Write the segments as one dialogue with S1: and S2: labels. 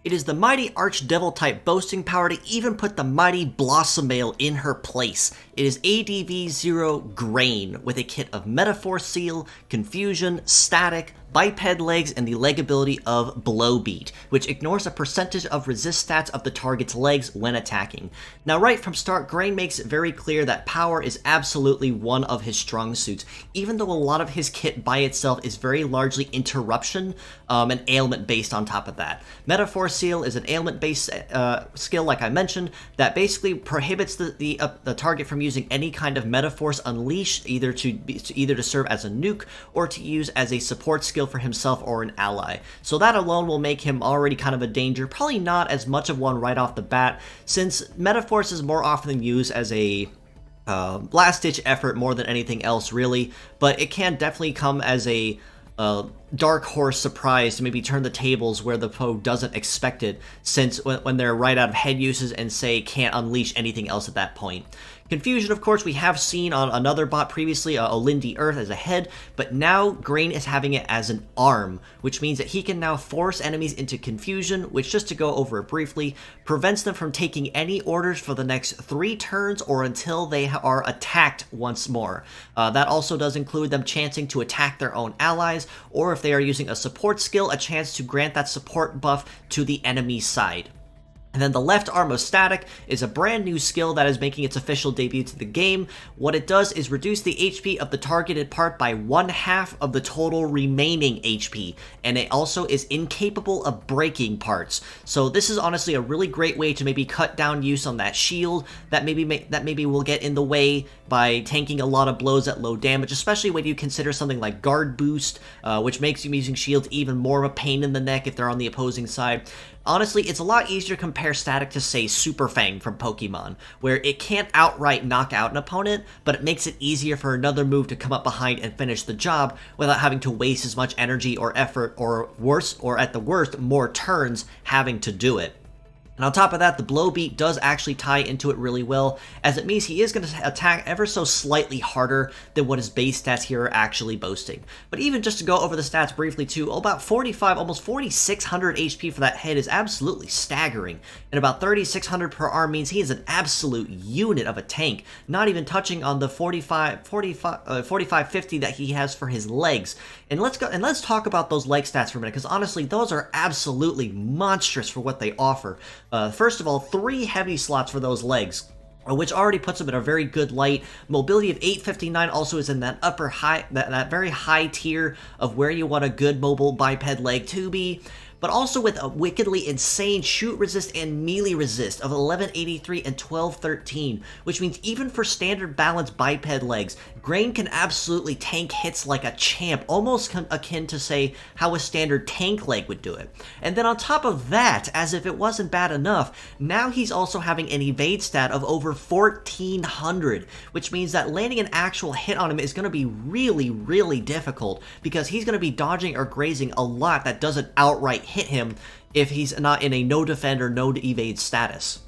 S1: It is the mighty archdevil type boasting power to even put the mighty Blossomail in her place. It is ADV00 Grain with a kit of Metaphor Seal, Confusion, Static, Biped Legs, and the leg ability of Blowbeat, which ignores a percentage of resist stats of the target's legs when attacking. Now right from start, Grain makes it very clear that power is absolutely one of his strong suits, even though a lot of his kit by itself is very largely interruption and ailment based on top of that. Metaphor Seal is an ailment based skill, like I mentioned, that basically prohibits the target from using any kind of Metaphors Unleashed, either to serve as a nuke or to use as a support skill for himself or an ally. So that alone will make him already kind of a danger, probably not as much of one right off the bat, since Metaphors is more often used as a last-ditch effort more than anything else, really, but it can definitely come as a dark horse surprise to maybe turn the tables where the foe doesn't expect it, since when they're right out of head uses and say can't unleash anything else at that point. Confusion, of course, we have seen on another bot previously, Olindi Earth as a head, but now Grain is having it as an arm, which means that he can now force enemies into confusion, which, just to go over it briefly, prevents them from taking any orders for the next 3 turns or until they are attacked once more. That also does include them chancing to attack their own allies, or if they are using a support skill, a chance to grant that support buff to the enemy side. And then the left arm of Static is a brand new skill that is making its official debut to the game. What it does is reduce the HP of the targeted part by 1/2 of the total remaining HP, and it also is incapable of breaking parts. So this is honestly a really great way to maybe cut down use on that shield that maybe will get in the way by tanking a lot of blows at low damage, especially when you consider something like Guard Boost, which makes you using shields even more of a pain in the neck if they're on the opposing side. Honestly, it's a lot easier to compare Static to, say, Super Fang from Pokemon, where it can't outright knock out an opponent, but it makes it easier for another move to come up behind and finish the job without having to waste as much energy or effort, or worse, or at the worst, more turns having to do it. And on top of that, the Blowbeat does actually tie into it really well, as it means he is going to attack ever so slightly harder than what his base stats here are actually boasting. But even just to go over the stats briefly too, about 45, almost 4,600 HP for that head is absolutely staggering, and about 3,600 per arm means he is an absolute unit of a tank, not even touching on the 4550 that he has for his legs. And let's talk about those leg stats for a minute, because honestly, those are absolutely monstrous for what they offer. First of all, 3 heavy slots for those legs, which already puts him in a very good light. Mobility of 859 also is in that upper high, that very high tier of where you want a good mobile biped leg to be. But also with a wickedly insane shoot resist and melee resist of 1183 and 1213, which means even for standard balanced biped legs, Grain can absolutely tank hits like a champ, almost akin to, say, how a standard tank leg would do it. And then on top of that, as if it wasn't bad enough, now he's also having an evade stat of over 1400, which means that landing an actual hit on him is going to be really, really difficult, because he's going to be dodging or grazing a lot that doesn't outright hit him if he's not in a no defend or no evade status.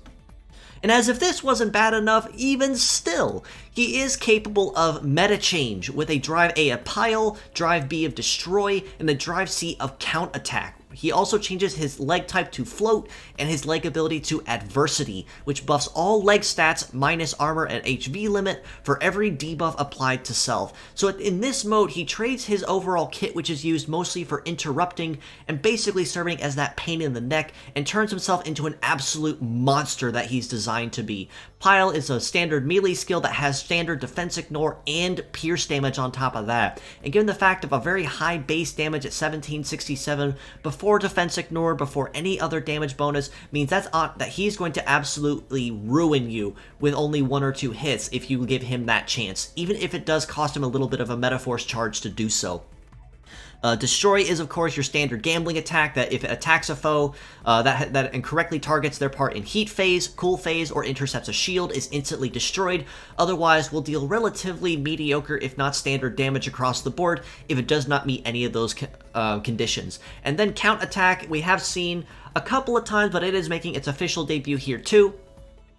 S1: And as if this wasn't bad enough, even still, he is capable of Medachange with a Drive A of Pile, Drive B of Destroy, and the Drive C of Counterattack. He also changes his leg type to Float and his leg ability to Adversity, which buffs all leg stats minus armor and HV limit for every debuff applied to self. So in this mode, he trades his overall kit, which is used mostly for interrupting and basically serving as that pain in the neck, and turns himself into an absolute monster that he's designed to be. Pile is a standard melee skill that has standard defense ignore and pierce damage on top of that. And given the fact of a very high base damage at 1767 before defense ignore, before any other damage bonus, means that he's going to absolutely ruin you with only 1 or 2 hits if you give him that chance, even if it does cost him a little bit of a Metaforce charge to do so. Destroy is, of course, your standard gambling attack that if it attacks a foe that incorrectly targets their part in heat phase, cool phase, or intercepts a shield, is instantly destroyed. Otherwise, will deal relatively mediocre, if not standard damage across the board if it does not meet any of those conditions. And then counterattack, we have seen a couple of times, but it is making its official debut here too.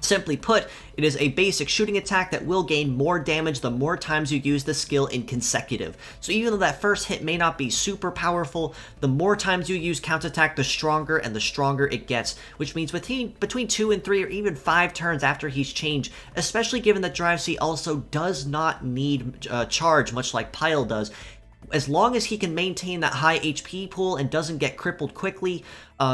S1: Simply put, it is a basic shooting attack that will gain more damage the more times you use the skill in consecutive. So even though that first hit may not be super powerful, the more times you use counterattack, the stronger and the stronger it gets, which means between 2 and 3 or even 5 turns after he's changed, especially given that Drive C also does not need charge, much like Pile does. As long as he can maintain that high HP pool and doesn't get crippled quickly,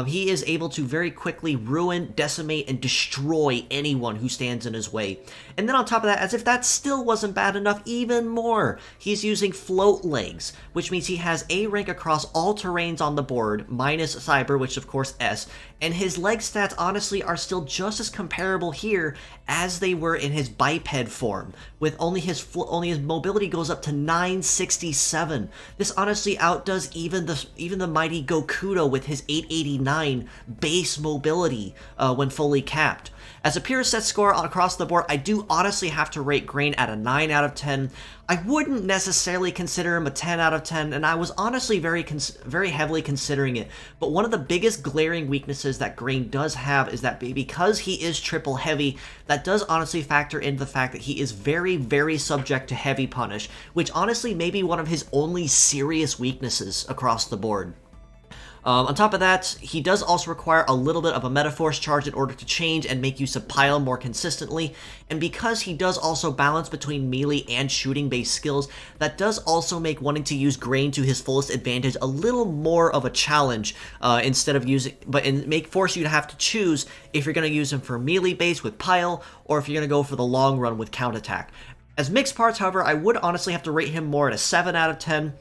S1: he is able to very quickly ruin, decimate, and destroy anyone who stands in his way. And then on top of that, as if that still wasn't bad enough, even more, he's using float legs, which means he has A rank across all terrains on the board, minus Cyber, which of course S, and his leg stats honestly are still just as comparable here as they were in his biped form, with only his mobility goes up to 967. This honestly outdoes even the mighty Gokudo with his 889 base mobility when fully capped. As a pure set score across the board, I do honestly have to rate Grain at a 9 out of 10. I wouldn't necessarily consider him a 10 out of 10, and I was honestly very heavily considering it. But one of the biggest glaring weaknesses that Grain does have is that because he is triple heavy, that does honestly factor into the fact that he is very, very subject to heavy punish, which honestly may be one of his only serious weaknesses across the board. On top of that, he does also require a little bit of a Metaforce charge in order to change and make use of Pile more consistently, and because he does also balance between melee and shooting-based skills, that does also make wanting to use Grain to his fullest advantage a little more of a challenge, force you to have to choose if you're going to use him for melee-based with Pile, or if you're going to go for the long run with counterattack. As mixed parts, however, I would honestly have to rate him more at a 7 out of 10,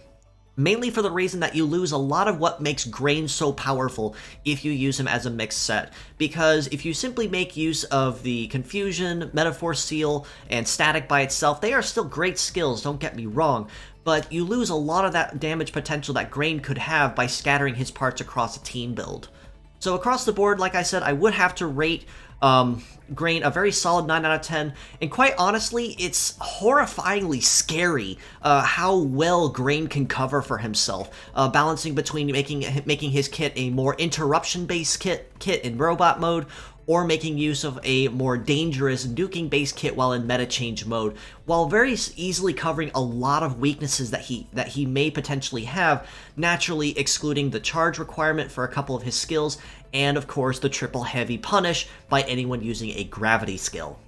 S1: mainly for the reason that you lose a lot of what makes Grain so powerful if you use him as a mixed set. Because if you simply make use of the Confusion, Metaphor Seal, and Static by itself, they are still great skills, don't get me wrong, but you lose a lot of that damage potential that Grain could have by scattering his parts across a team build. So across the board, like I said, I would have to rate Grain a very solid 9 out of 10, and quite honestly, it's horrifyingly scary how well Grain can cover for himself, balancing between making his kit a more interruption-based kit in robot mode, or making use of a more dangerous duking-based kit while in Medachange mode, while very easily covering a lot of weaknesses that he may potentially have, naturally excluding the charge requirement for a couple of his skills, and of course the triple heavy punish by anyone using a gravity skill.